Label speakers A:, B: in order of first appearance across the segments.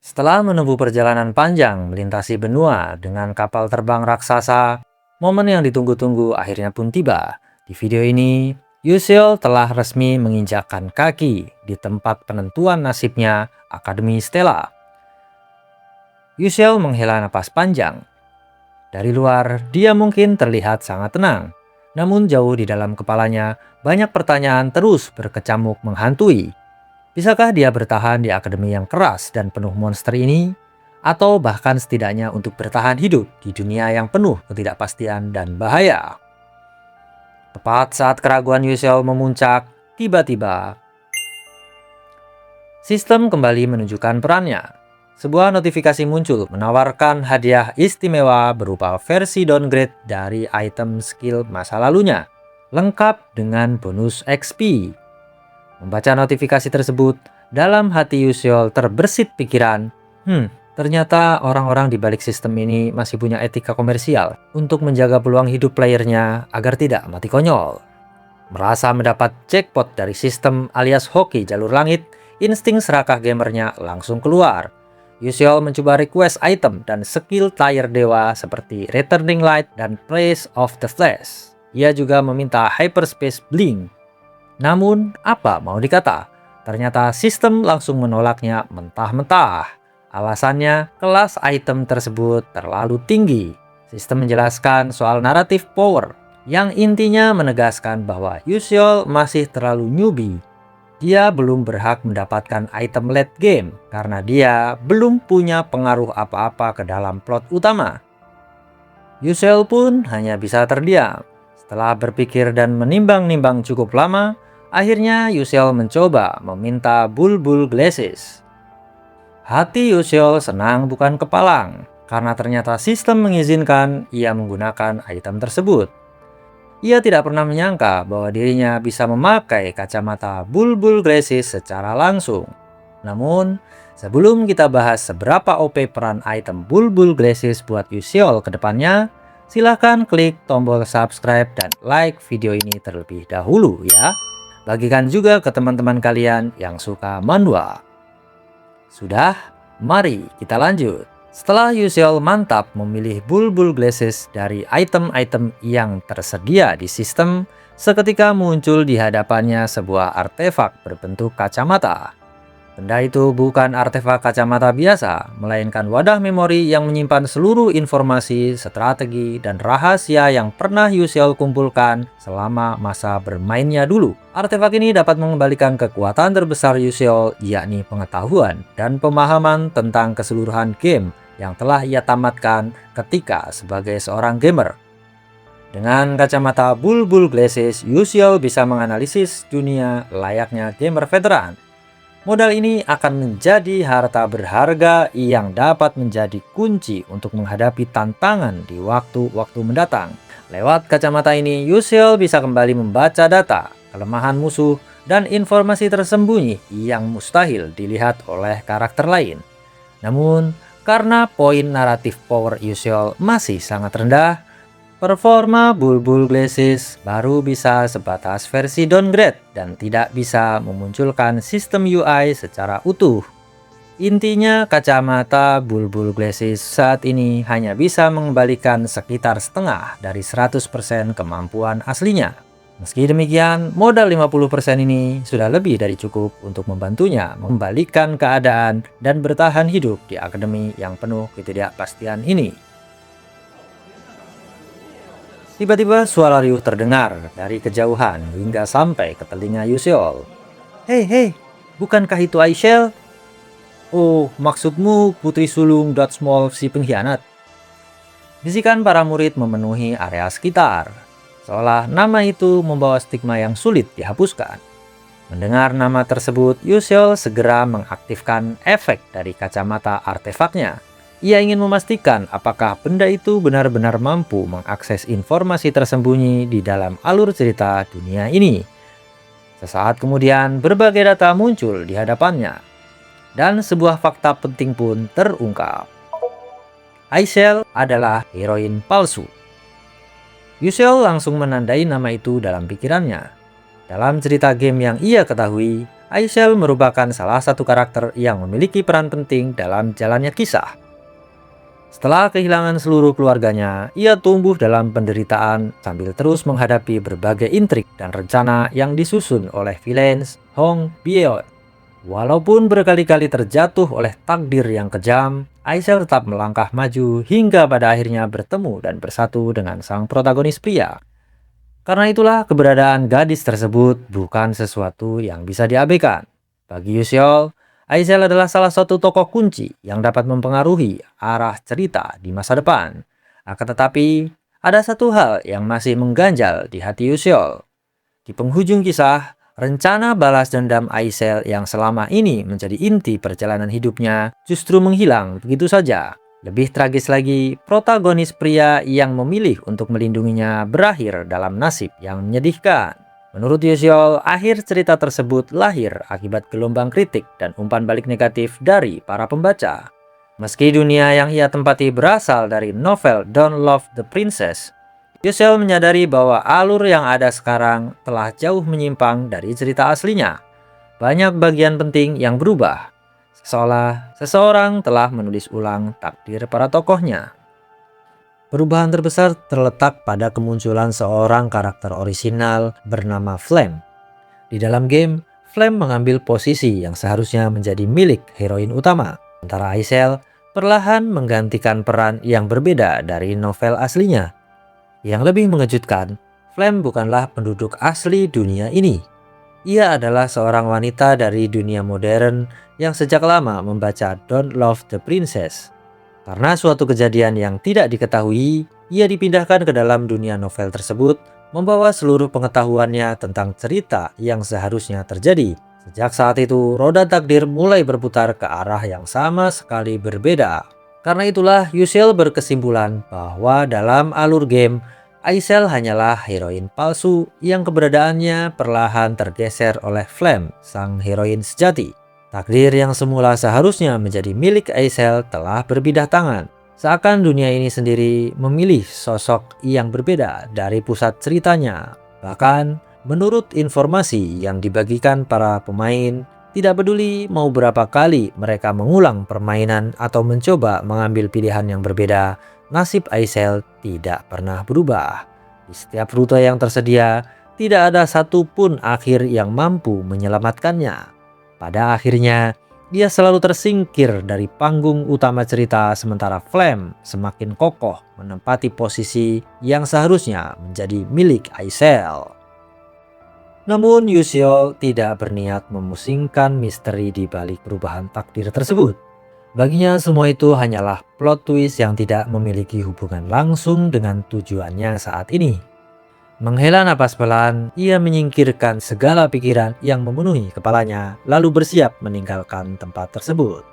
A: Setelah menempuh perjalanan panjang melintasi benua dengan kapal terbang raksasa, momen yang ditunggu-tunggu akhirnya pun tiba. Di video ini, Yusiel telah resmi menginjakkan kaki di tempat penentuan nasibnya, Akademi Stella. Yusiel menghela napas panjang. Dari luar, dia mungkin terlihat sangat tenang. Namun jauh di dalam kepalanya, banyak pertanyaan terus berkecamuk menghantui. Bisakah dia bertahan di akademi yang keras dan penuh monster ini? Atau bahkan setidaknya untuk bertahan hidup di dunia yang penuh ketidakpastian dan bahaya? Tepat saat keraguan Yusiel memuncak, tiba-tiba sistem kembali menunjukkan perannya. Sebuah notifikasi muncul menawarkan hadiah istimewa berupa versi downgrade dari item skill masa lalunya, lengkap dengan bonus XP. Membaca notifikasi tersebut, dalam hati Yusiel terbersit pikiran, ternyata orang-orang di balik sistem ini masih punya etika komersial untuk menjaga peluang hidup playernya agar tidak mati konyol. Merasa mendapat jackpot dari sistem alias hoki jalur langit, insting serakah gamernya langsung keluar. Yusiel mencoba request item dan skill tier dewa seperti Returning Light dan Place of the Flash. Ia juga meminta Hyperspace Blink. Namun, apa mau dikata? Ternyata sistem langsung menolaknya mentah-mentah. Alasannya, kelas item tersebut terlalu tinggi. Sistem menjelaskan soal naratif power, yang intinya menegaskan bahwa Yusiel masih terlalu newbie. Dia belum berhak mendapatkan item late game, karena dia belum punya pengaruh apa-apa ke dalam plot utama. Yusiel pun hanya bisa terdiam. Setelah berpikir dan menimbang-nimbang cukup lama, akhirnya Yusiel mencoba meminta Bulbul Glasses. Hati Yusiel senang bukan kepalang, karena ternyata sistem mengizinkan ia menggunakan item tersebut. Ia tidak pernah menyangka bahwa dirinya bisa memakai kacamata Bulbul Glasses secara langsung. Namun, sebelum kita bahas seberapa OP peran item Bulbul Glasses buat Yusiel ke depannya, silahkan klik tombol subscribe dan like video ini terlebih dahulu ya. Bagikan juga ke teman-teman kalian yang suka manhwa. Sudah? Mari kita lanjut. Setelah Yusiel mantap memilih Bulbul Glasses dari item-item yang tersedia di sistem, seketika muncul di hadapannya sebuah artefak berbentuk kacamata. Benda itu bukan artefak kacamata biasa, melainkan wadah memori yang menyimpan seluruh informasi, strategi, dan rahasia yang pernah Yusiel kumpulkan selama masa bermainnya dulu. Artefak ini dapat mengembalikan kekuatan terbesar Yusiel, yakni pengetahuan dan pemahaman tentang keseluruhan game yang telah ia tamatkan ketika sebagai seorang gamer. Dengan kacamata Bulbul Glasses, Yusiel bisa menganalisis dunia layaknya gamer veteran. Modal ini akan menjadi harta berharga yang dapat menjadi kunci untuk menghadapi tantangan di waktu-waktu mendatang. Lewat kacamata ini, Yusiel bisa kembali membaca data, kelemahan musuh, dan informasi tersembunyi yang mustahil dilihat oleh karakter lain. Namun, karena poin naratif power Yusiel masih sangat rendah, performa Bulbul Glasses baru bisa sebatas versi downgrade dan tidak bisa memunculkan sistem UI secara utuh. Intinya, kacamata Bulbul Glasses saat ini hanya bisa mengembalikan sekitar setengah dari 100% kemampuan aslinya. Meski demikian, modal 50% ini sudah lebih dari cukup untuk membantunya mengembalikan keadaan dan bertahan hidup di akademi yang penuh ketidakpastian ini. Tiba-tiba suara riuh terdengar dari kejauhan hingga sampai ke telinga Yusiel. Hei, bukankah itu Aishel? Oh, maksudmu Putri Sulung Small si pengkhianat? Bisikan para murid memenuhi area sekitar, seolah nama itu membawa stigma yang sulit dihapuskan. Mendengar nama tersebut, Yusiel segera mengaktifkan efek dari kacamata artefaknya. Ia ingin memastikan apakah benda itu benar-benar mampu mengakses informasi tersembunyi di dalam alur cerita dunia ini. Sesaat kemudian, berbagai data muncul di hadapannya, dan sebuah fakta penting pun terungkap. Aishel adalah heroin palsu. Yusiel langsung menandai nama itu dalam pikirannya. Dalam cerita game yang ia ketahui, Aishel merupakan salah satu karakter yang memiliki peran penting dalam jalannya kisah. Setelah kehilangan seluruh keluarganya, ia tumbuh dalam penderitaan sambil terus menghadapi berbagai intrik dan rencana yang disusun oleh villains Hong Bieo. Walaupun berkali-kali terjatuh oleh takdir yang kejam, Aishel tetap melangkah maju hingga pada akhirnya bertemu dan bersatu dengan sang protagonis pria. Karena itulah keberadaan gadis tersebut bukan sesuatu yang bisa diabaikan. Bagi Yuseol, Aishel adalah salah satu tokoh kunci yang dapat mempengaruhi arah cerita di masa depan. Akan tetapi, ada satu hal yang masih mengganjal di hati Yuseol. Di penghujung kisah, rencana balas dendam Aishel yang selama ini menjadi inti perjalanan hidupnya justru menghilang begitu saja. Lebih tragis lagi, protagonis pria yang memilih untuk melindunginya berakhir dalam nasib yang menyedihkan. Menurut Yuseol, akhir cerita tersebut lahir akibat gelombang kritik dan umpan balik negatif dari para pembaca. Meski dunia yang ia tempati berasal dari novel Don't Love the Princess, Yuseol menyadari bahwa alur yang ada sekarang telah jauh menyimpang dari cerita aslinya. Banyak bagian penting yang berubah, seolah seseorang telah menulis ulang takdir para tokohnya. Perubahan terbesar terletak pada kemunculan seorang karakter orisinal bernama Flame. Di dalam game, Flame mengambil posisi yang seharusnya menjadi milik heroin utama, sementara Aishel perlahan menggantikan peran yang berbeda dari novel aslinya. Yang lebih mengejutkan, Flame bukanlah penduduk asli dunia ini. Ia adalah seorang wanita dari dunia modern yang sejak lama membaca Don't Love the Princess. Karena suatu kejadian yang tidak diketahui, ia dipindahkan ke dalam dunia novel tersebut, membawa seluruh pengetahuannya tentang cerita yang seharusnya terjadi. Sejak saat itu, roda takdir mulai berputar ke arah yang sama sekali berbeda. Karena itulah Yuseol berkesimpulan bahwa dalam alur game, Aishel hanyalah heroin palsu yang keberadaannya perlahan tergeser oleh Flame, sang heroin sejati. Takdir yang semula seharusnya menjadi milik Aishel telah berpindah tangan. Seakan dunia ini sendiri memilih sosok yang berbeda dari pusat ceritanya. Bahkan, menurut informasi yang dibagikan para pemain, tidak peduli mau berapa kali mereka mengulang permainan atau mencoba mengambil pilihan yang berbeda, nasib Aishel tidak pernah berubah. Di setiap rute yang tersedia, tidak ada satupun akhir yang mampu menyelamatkannya. Pada akhirnya, dia selalu tersingkir dari panggung utama cerita, sementara Flame semakin kokoh menempati posisi yang seharusnya menjadi milik Aishel. Namun Yuseol tidak berniat memusingkan misteri di balik perubahan takdir tersebut. Baginya semua itu hanyalah plot twist yang tidak memiliki hubungan langsung dengan tujuannya saat ini. Menghela napas pelan, ia menyingkirkan segala pikiran yang memenuhi kepalanya, lalu bersiap meninggalkan tempat tersebut.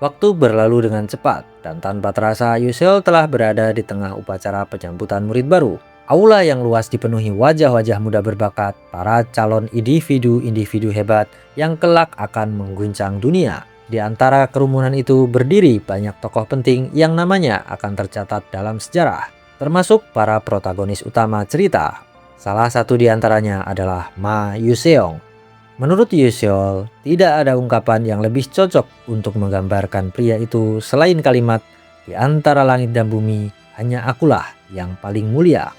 A: Waktu berlalu dengan cepat, dan tanpa terasa Yuseol telah berada di tengah upacara penyambutan murid baru. Aula yang luas dipenuhi wajah-wajah muda berbakat, para calon individu-individu hebat yang kelak akan mengguncang dunia. Di antara kerumunan itu berdiri banyak tokoh penting yang namanya akan tercatat dalam sejarah, termasuk para protagonis utama cerita. Salah satu di antaranya adalah Ma Yuseong. Menurut Yuseol, tidak ada ungkapan yang lebih cocok untuk menggambarkan pria itu selain kalimat, "Di antara langit dan bumi, hanya akulah yang paling mulia."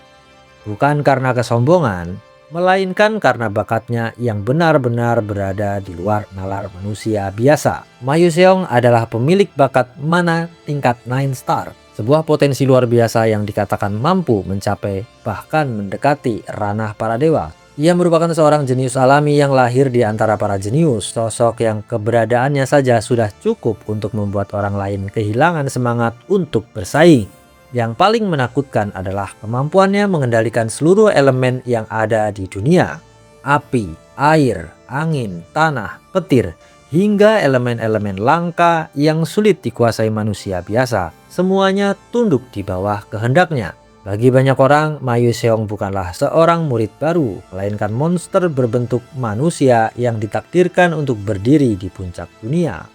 A: Bukan karena kesombongan, melainkan karena bakatnya yang benar-benar berada di luar nalar manusia biasa. Ma Yuseong adalah pemilik bakat mana tingkat 9 star, sebuah potensi luar biasa yang dikatakan mampu mencapai bahkan mendekati ranah para dewa. Ia merupakan seorang jenius alami yang lahir di antara para jenius, sosok yang keberadaannya saja sudah cukup untuk membuat orang lain kehilangan semangat untuk bersaing. Yang paling menakutkan adalah kemampuannya mengendalikan seluruh elemen yang ada di dunia. Api, air, angin, tanah, petir, hingga elemen-elemen langka yang sulit dikuasai manusia biasa. Semuanya tunduk di bawah kehendaknya. Bagi banyak orang, Ma Yuseong bukanlah seorang murid baru, melainkan monster berbentuk manusia yang ditakdirkan untuk berdiri di puncak dunia.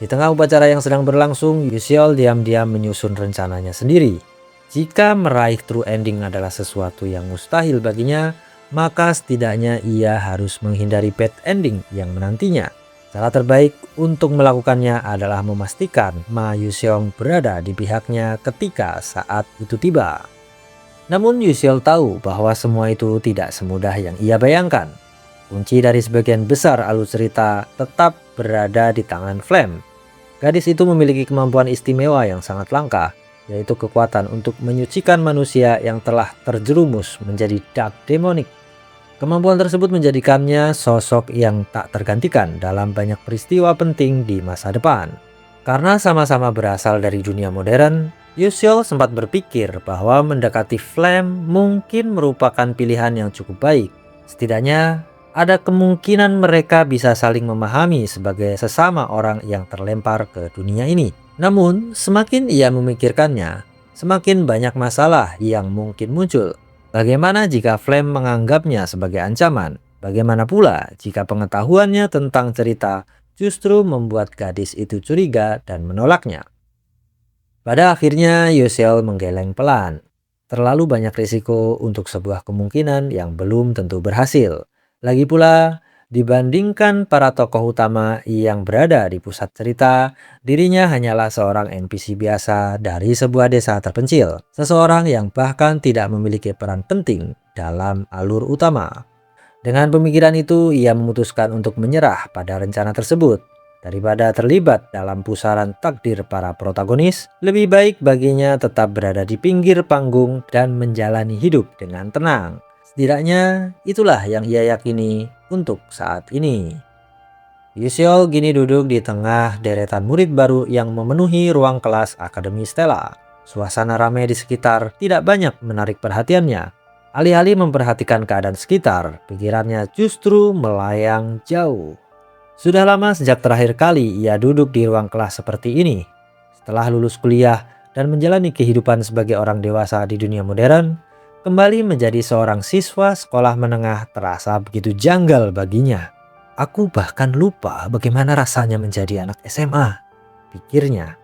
A: Di tengah upacara yang sedang berlangsung, Yuseol diam-diam menyusun rencananya sendiri. Jika meraih true ending adalah sesuatu yang mustahil baginya, maka setidaknya ia harus menghindari bad ending yang menantinya. Cara terbaik untuk melakukannya adalah memastikan Ma Yuseong berada di pihaknya ketika saat itu tiba. Namun Yuseol tahu bahwa semua itu tidak semudah yang ia bayangkan. Kunci dari sebagian besar alur cerita tetap berada di tangan Flame. Gadis itu memiliki kemampuan istimewa yang sangat langka, yaitu kekuatan untuk menyucikan manusia yang telah terjerumus menjadi dark demonic. Kemampuan tersebut menjadikannya sosok yang tak tergantikan dalam banyak peristiwa penting di masa depan. Karena sama-sama berasal dari dunia modern, Yuseol sempat berpikir bahwa mendekati Flame mungkin merupakan pilihan yang cukup baik. Setidaknya, ada kemungkinan mereka bisa saling memahami sebagai sesama orang yang terlempar ke dunia ini. Namun, semakin ia memikirkannya, semakin banyak masalah yang mungkin muncul. Bagaimana jika Flame menganggapnya sebagai ancaman? Bagaimana pula jika pengetahuannya tentang cerita justru membuat gadis itu curiga dan menolaknya? Pada akhirnya Yuseol menggeleng pelan. Terlalu banyak risiko untuk sebuah kemungkinan yang belum tentu berhasil. Lagi pula, dibandingkan para tokoh utama yang berada di pusat cerita, dirinya hanyalah seorang NPC biasa dari sebuah desa terpencil. Seseorang yang bahkan tidak memiliki peran penting dalam alur utama. Dengan pemikiran itu, ia memutuskan untuk menyerah pada rencana tersebut. Daripada terlibat dalam pusaran takdir para protagonis, lebih baik baginya tetap berada di pinggir panggung dan menjalani hidup dengan tenang. Setidaknya itulah yang ia yakini untuk saat ini. Yuseol kini duduk di tengah deretan murid baru yang memenuhi ruang kelas Akademi Stella. Suasana ramai di sekitar tidak banyak menarik perhatiannya. Alih-alih memperhatikan keadaan sekitar, pikirannya justru melayang jauh. Sudah lama sejak terakhir kali ia duduk di ruang kelas seperti ini. Setelah lulus kuliah dan menjalani kehidupan sebagai orang dewasa di dunia modern, kembali menjadi seorang siswa sekolah menengah terasa begitu janggal baginya. Aku bahkan lupa bagaimana rasanya menjadi anak SMA, pikirnya.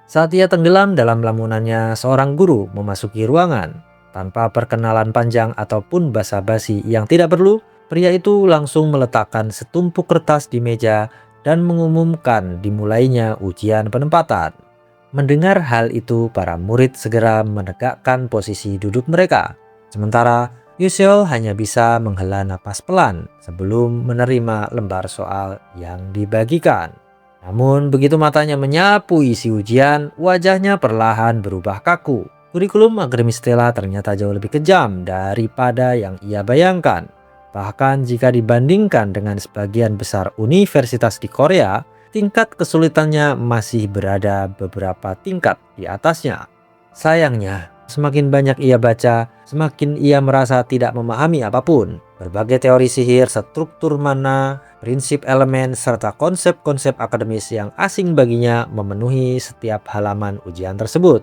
A: Saat ia tenggelam dalam lamunannya, seorang guru memasuki ruangan. Tanpa perkenalan panjang ataupun basa-basi yang tidak perlu, pria itu langsung meletakkan setumpuk kertas di meja dan mengumumkan dimulainya ujian penempatan. Mendengar hal itu, para murid segera menegakkan posisi duduk mereka. Sementara Yuseol hanya bisa menghela napas pelan sebelum menerima lembar soal yang dibagikan. Namun begitu matanya menyapu isi ujian, wajahnya perlahan berubah kaku. Kurikulum Akademi Stella ternyata jauh lebih kejam daripada yang ia bayangkan. Bahkan jika dibandingkan dengan sebagian besar universitas di Korea, tingkat kesulitannya masih berada beberapa tingkat di atasnya. Sayangnya, semakin banyak ia baca, semakin ia merasa tidak memahami apapun. Berbagai teori sihir, struktur mana, prinsip elemen, serta konsep-konsep akademis yang asing baginya memenuhi setiap halaman ujian tersebut.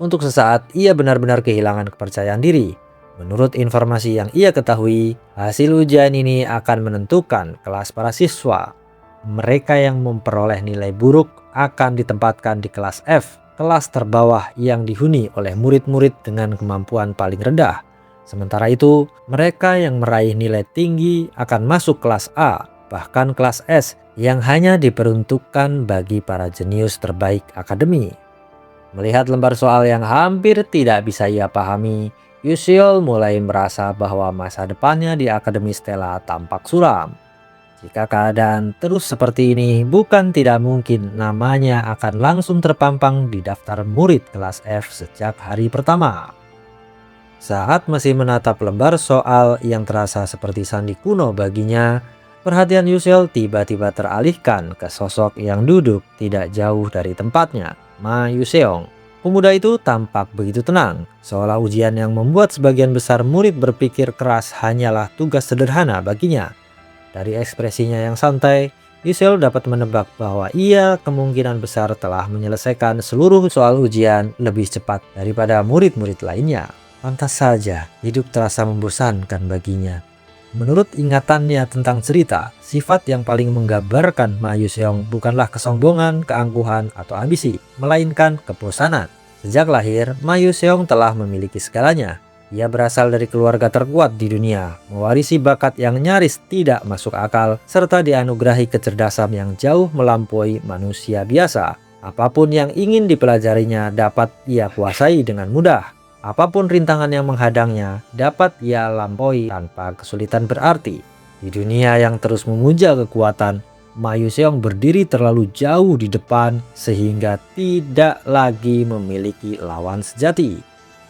A: Untuk sesaat, ia benar-benar kehilangan kepercayaan diri. Menurut informasi yang ia ketahui, hasil ujian ini akan menentukan kelas para siswa. Mereka yang memperoleh nilai buruk akan ditempatkan di kelas F, kelas terbawah yang dihuni oleh murid-murid dengan kemampuan paling rendah. Sementara itu, mereka yang meraih nilai tinggi akan masuk kelas A, bahkan kelas S yang hanya diperuntukkan bagi para jenius terbaik akademi. Melihat lembar soal yang hampir tidak bisa ia pahami, Yuseol mulai merasa bahwa masa depannya di Akademi Stella tampak suram. Jika keadaan terus seperti ini, bukan tidak mungkin namanya akan langsung terpampang di daftar murid kelas F sejak hari pertama. Saat masih menatap lembar soal yang terasa seperti sandi kuno baginya, perhatian Yuseol tiba-tiba teralihkan ke sosok yang duduk tidak jauh dari tempatnya, Ma Yuseong. Pemuda itu tampak begitu tenang, seolah ujian yang membuat sebagian besar murid berpikir keras hanyalah tugas sederhana baginya. Dari ekspresinya yang santai, Yuseol dapat menebak bahwa ia kemungkinan besar telah menyelesaikan seluruh soal ujian lebih cepat daripada murid-murid lainnya. Pantas saja hidup terasa membosankan baginya. Menurut ingatannya tentang cerita, sifat yang paling menggambarkan Ma Yuseong bukanlah kesombongan, keangkuhan, atau ambisi, melainkan kebosanan. Sejak lahir, Ma Yuseong telah memiliki segalanya. Ia berasal dari keluarga terkuat di dunia, mewarisi bakat yang nyaris tidak masuk akal, serta dianugerahi kecerdasan yang jauh melampaui manusia biasa. Apapun yang ingin dipelajarinya dapat ia kuasai dengan mudah. Apapun rintangan yang menghadangnya dapat ia lampaui tanpa kesulitan berarti. Di dunia yang terus memuja kekuatan, Ma Yuseong berdiri terlalu jauh di depan sehingga tidak lagi memiliki lawan sejati.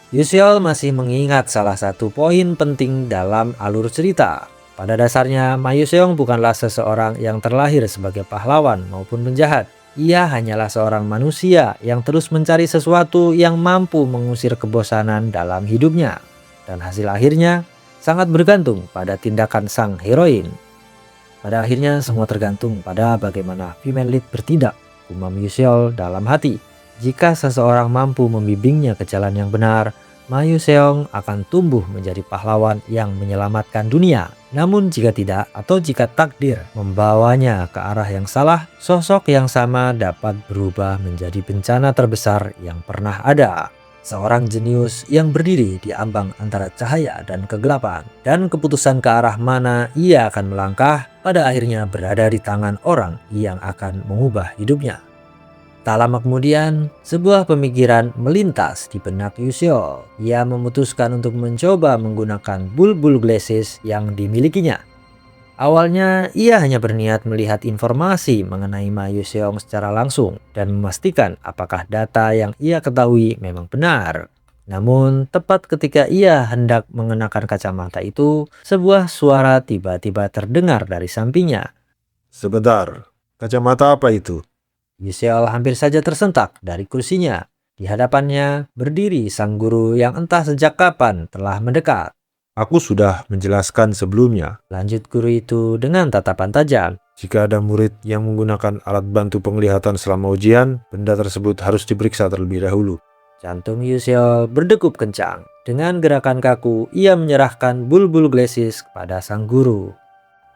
A: Yuseol masih mengingat salah satu poin penting dalam alur cerita. Pada dasarnya, Ma Yuseong bukanlah seseorang yang terlahir sebagai pahlawan maupun penjahat. Ia hanyalah seorang manusia yang terus mencari sesuatu yang mampu mengusir kebosanan dalam hidupnya. Dan hasil akhirnya sangat bergantung pada tindakan sang heroin. Pada akhirnya semua tergantung pada bagaimana female lead bertindak, umam Yuseol dalam hati. Jika seseorang mampu membimbingnya ke jalan yang benar, Ma Yuseong akan tumbuh menjadi pahlawan yang menyelamatkan dunia. Namun jika tidak, atau jika takdir membawanya ke arah yang salah, sosok yang sama dapat berubah menjadi bencana terbesar yang pernah ada. Seorang jenius yang berdiri di ambang antara cahaya dan kegelapan, dan keputusan ke arah mana ia akan melangkah pada akhirnya berada di tangan orang yang akan mengubah hidupnya. Tak lama kemudian, sebuah pemikiran melintas di benak Yuseol. Ia memutuskan untuk mencoba menggunakan bulbul glasses yang dimilikinya. Awalnya, ia hanya berniat melihat informasi mengenai Ma Yuseong secara langsung dan memastikan apakah data yang ia ketahui memang benar. Namun, tepat ketika ia hendak mengenakan kacamata itu, sebuah suara tiba-tiba terdengar dari sampingnya.
B: Sebentar, kacamata apa itu?
A: Yuseol hampir saja tersentak dari kursinya. Di hadapannya berdiri sang guru yang entah sejak kapan telah mendekat.
B: Aku sudah menjelaskan sebelumnya.
A: Lanjut guru itu dengan tatapan tajam.
B: Jika ada murid yang menggunakan alat bantu penglihatan selama ujian, benda tersebut harus diperiksa terlebih dahulu.
A: Jantung Yuseol berdegup kencang. Dengan gerakan kaku, ia menyerahkan bulbul glasses kepada sang guru.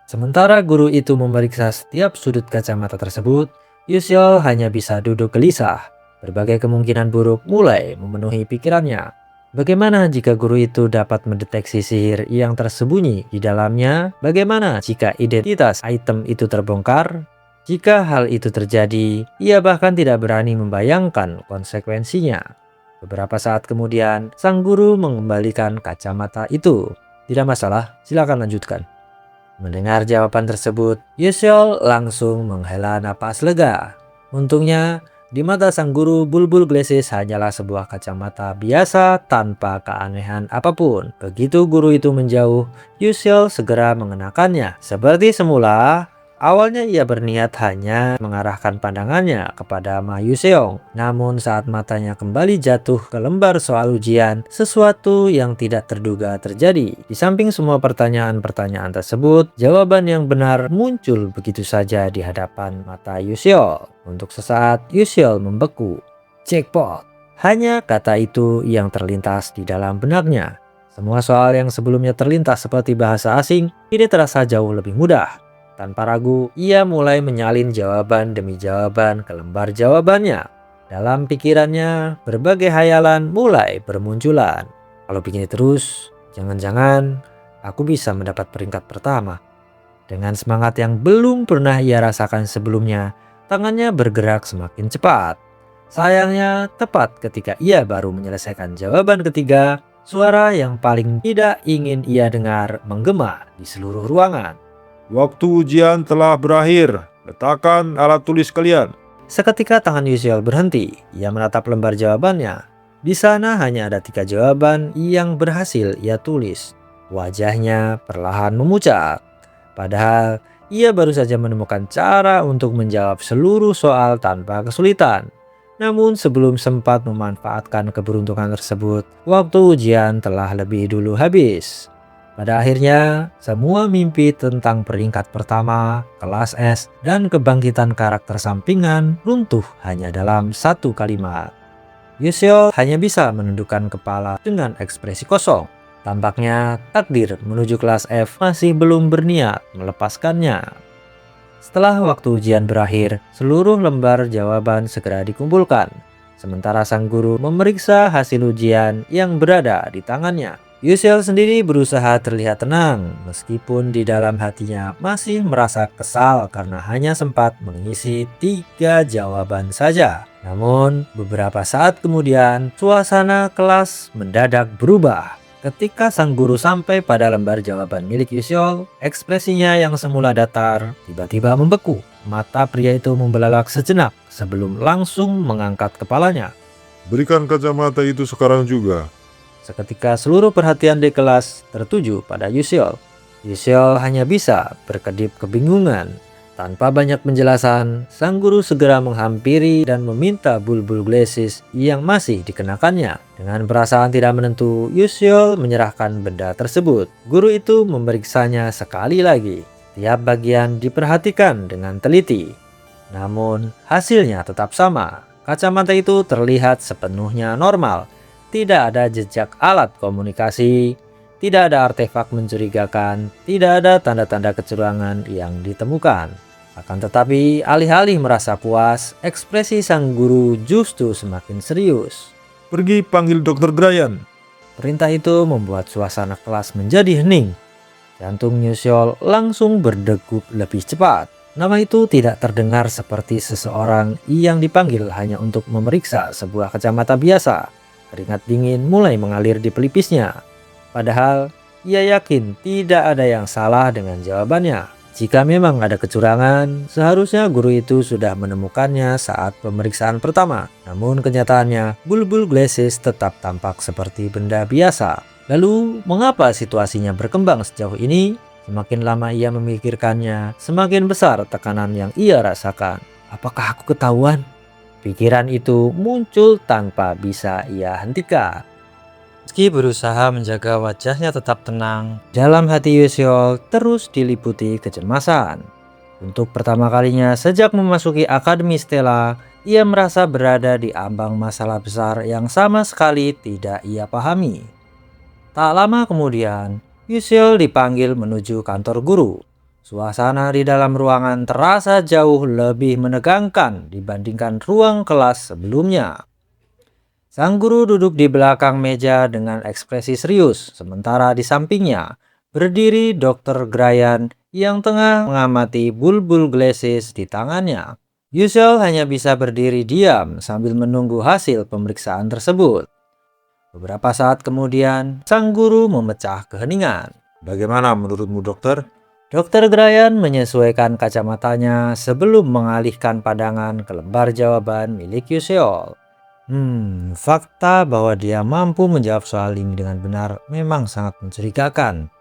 A: Sementara guru itu memeriksa setiap sudut kacamata tersebut, Yuseol hanya bisa duduk gelisah. Berbagai kemungkinan buruk mulai memenuhi pikirannya. Bagaimana jika guru itu dapat mendeteksi sihir yang tersembunyi di dalamnya? Bagaimana jika identitas item itu terbongkar? Jika hal itu terjadi, ia bahkan tidak berani membayangkan konsekuensinya. Beberapa saat kemudian, sang guru mengembalikan kacamata itu. Tidak masalah, silakan lanjutkan. Mendengar jawaban tersebut, Yuseol langsung menghela napas lega. Untungnya, di mata sang guru, bulbul glasses hanyalah sebuah kacamata biasa tanpa keanehan apapun. Begitu guru itu menjauh, Yuseol segera mengenakannya. Seperti semula, awalnya ia berniat hanya mengarahkan pandangannya kepada Ma Yuseong. Namun saat matanya kembali jatuh ke lembar soal ujian, sesuatu yang tidak terduga terjadi. Di samping semua pertanyaan-pertanyaan tersebut, jawaban yang benar muncul begitu saja di hadapan mata Yuseol. Untuk sesaat, Yuseol membeku. Jackpot! Hanya kata itu yang terlintas di dalam benaknya. Semua soal yang sebelumnya terlintas seperti bahasa asing, ini terasa jauh lebih mudah. Tanpa ragu, ia mulai menyalin jawaban demi jawaban ke lembar jawabannya. Dalam pikirannya, berbagai hayalan mulai bermunculan. Kalau begini terus, jangan-jangan aku bisa mendapat peringkat pertama. Dengan semangat yang belum pernah ia rasakan sebelumnya, tangannya bergerak semakin cepat. Sayangnya, tepat ketika ia baru menyelesaikan jawaban ketiga, suara yang paling tidak ingin ia dengar menggema di seluruh ruangan.
B: Waktu ujian telah berakhir. Letakkan alat tulis kalian.
A: Seketika tangan Yuseol berhenti. Ia menatap lembar jawabannya. Di sana hanya ada 3 jawaban yang berhasil ia tulis. Wajahnya perlahan memucat. Padahal ia baru saja menemukan cara untuk menjawab seluruh soal tanpa kesulitan. Namun sebelum sempat memanfaatkan keberuntungan tersebut, waktu ujian telah lebih dulu habis. Pada akhirnya, semua mimpi tentang peringkat pertama, kelas S, dan kebangkitan karakter sampingan runtuh hanya dalam satu kalimat. Yuseol hanya bisa menundukkan kepala dengan ekspresi kosong. Tampaknya takdir menuju kelas F masih belum berniat melepaskannya. Setelah waktu ujian berakhir, seluruh lembar jawaban segera dikumpulkan. Sementara sang guru memeriksa hasil ujian yang berada di tangannya. Yusiel sendiri berusaha terlihat tenang, meskipun di dalam hatinya masih merasa kesal karena hanya sempat mengisi 3 jawaban saja. Namun, beberapa saat kemudian, suasana kelas mendadak berubah. Ketika sang guru sampai pada lembar jawaban milik Yusiel, ekspresinya yang semula datar tiba-tiba membeku. Mata pria itu membelalak sejenak sebelum langsung mengangkat kepalanya.
B: Berikan kacamata itu sekarang juga.
A: Seketika seluruh perhatian di kelas tertuju pada Yusiel. Yusiel hanya bisa berkedip kebingungan. Tanpa banyak penjelasan, sang guru segera menghampiri dan meminta bulbul glasses yang masih dikenakannya. Dengan perasaan tidak menentu, Yusiel menyerahkan benda tersebut. Guru itu memeriksanya sekali lagi. Tiap bagian diperhatikan dengan teliti. Namun, hasilnya tetap sama. Kacamata itu terlihat sepenuhnya normal. Tidak ada jejak alat komunikasi, tidak ada artefak mencurigakan, tidak ada tanda-tanda kecurangan yang ditemukan. Akan tetapi, alih-alih merasa puas, ekspresi sang guru justru semakin serius.
B: Pergi panggil Dokter Grayan.
A: Perintah itu membuat suasana kelas menjadi hening. Jantung Yusiel langsung berdegup lebih cepat. Nama itu tidak terdengar seperti seseorang yang dipanggil hanya untuk memeriksa sebuah kacamata biasa. Keringat dingin mulai mengalir di pelipisnya. Padahal ia yakin tidak ada yang salah dengan jawabannya. Jika memang ada kecurangan, seharusnya guru itu sudah menemukannya saat pemeriksaan pertama. Namun kenyataannya, bulbul glasses tetap tampak seperti benda biasa. Lalu, mengapa situasinya berkembang sejauh ini? Semakin lama ia memikirkannya, semakin besar tekanan yang ia rasakan. Apakah aku ketahuan? Pikiran itu muncul tanpa bisa ia hentikan. Meski berusaha menjaga wajahnya tetap tenang, dalam hati Yusiel terus diliputi kecemasan. Untuk pertama kalinya sejak memasuki Akademi Stella, ia merasa berada di ambang masalah besar yang sama sekali tidak ia pahami. Tak lama kemudian, Yusiel dipanggil menuju kantor guru. Suasana di dalam ruangan terasa jauh lebih menegangkan dibandingkan ruang kelas sebelumnya. Sang guru duduk di belakang meja dengan ekspresi serius, sementara di sampingnya berdiri Dr. Grayan yang tengah mengamati bulbul glasses di tangannya. Yusiel hanya bisa berdiri diam sambil menunggu hasil pemeriksaan tersebut. Beberapa saat kemudian, sang guru memecah keheningan.
B: Bagaimana menurutmu, dokter?
A: Dr. Grayan menyesuaikan kacamatanya sebelum mengalihkan pandangan ke lembar jawaban milik Yusiel. Fakta bahwa dia mampu menjawab soal ini dengan benar memang sangat mencurigakan.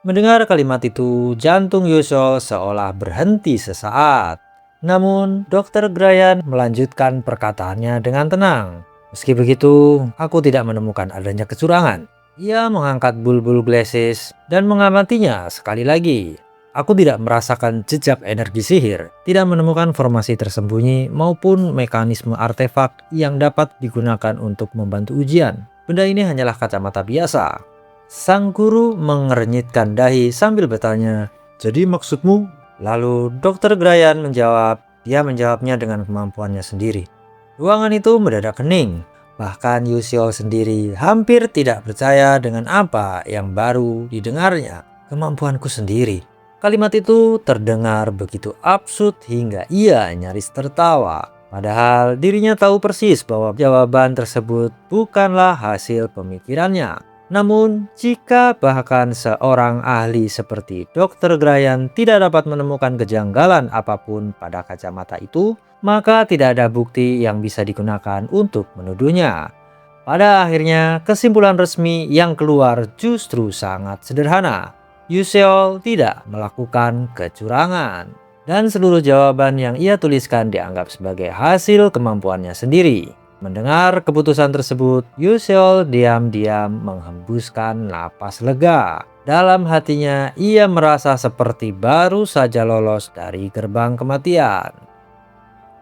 A: Mendengar kalimat itu, jantung Yusiel seolah berhenti sesaat. Namun, Dr. Grayan melanjutkan perkataannya dengan tenang. Meski begitu, aku tidak menemukan adanya kecurangan. Ia mengangkat bulbul glasses dan mengamatinya sekali lagi. Aku tidak merasakan jejak energi sihir, tidak menemukan formasi tersembunyi maupun mekanisme artefak yang dapat digunakan untuk membantu ujian. Benda ini hanyalah kacamata biasa. Sang guru mengernyitkan dahi sambil bertanya,
B: "Jadi maksudmu?"
A: Lalu Dr. Grayan menjawab. Dia menjawabnya dengan kemampuannya sendiri. Ruangan itu mendadak hening. Bahkan Yusiel sendiri hampir tidak percaya dengan apa yang baru didengarnya. Kemampuanku sendiri. Kalimat itu terdengar begitu absurd hingga ia nyaris tertawa. Padahal dirinya tahu persis bahwa jawaban tersebut bukanlah hasil pemikirannya. Namun, jika bahkan seorang ahli seperti Dr. Grayan tidak dapat menemukan kejanggalan apapun pada kacamata itu, maka tidak ada bukti yang bisa digunakan untuk menuduhnya. Pada akhirnya, kesimpulan resmi yang keluar justru sangat sederhana. Yusiel tidak melakukan kecurangan, dan seluruh jawaban yang ia tuliskan dianggap sebagai hasil kemampuannya sendiri. Mendengar keputusan tersebut, Yusiel diam-diam menghembuskan napas lega. Dalam hatinya, ia merasa seperti baru saja lolos dari gerbang kematian.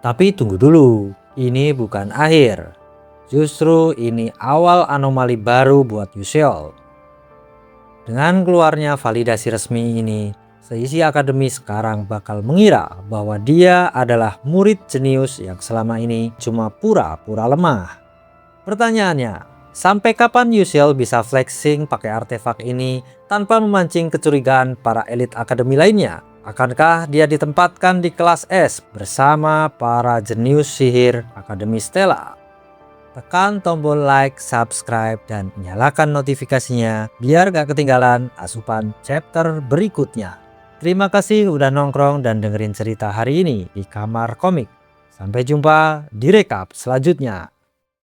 A: Tapi tunggu dulu, ini bukan akhir. Justru ini awal anomali baru buat Yusiel. Dengan keluarnya validasi resmi ini, seisi akademi sekarang bakal mengira bahwa dia adalah murid jenius yang selama ini cuma pura-pura lemah. Pertanyaannya, Sampai kapan Yusiel bisa flexing pakai artefak ini tanpa memancing kecurigaan para elit akademi lainnya? Akankah dia ditempatkan di kelas S bersama para jenius sihir Akademi Stella? Tekan tombol like, subscribe, dan nyalakan notifikasinya biar gak ketinggalan asupan chapter berikutnya. Terima kasih udah nongkrong dan dengerin cerita hari ini di Kamar Komik. Sampai jumpa di recap selanjutnya.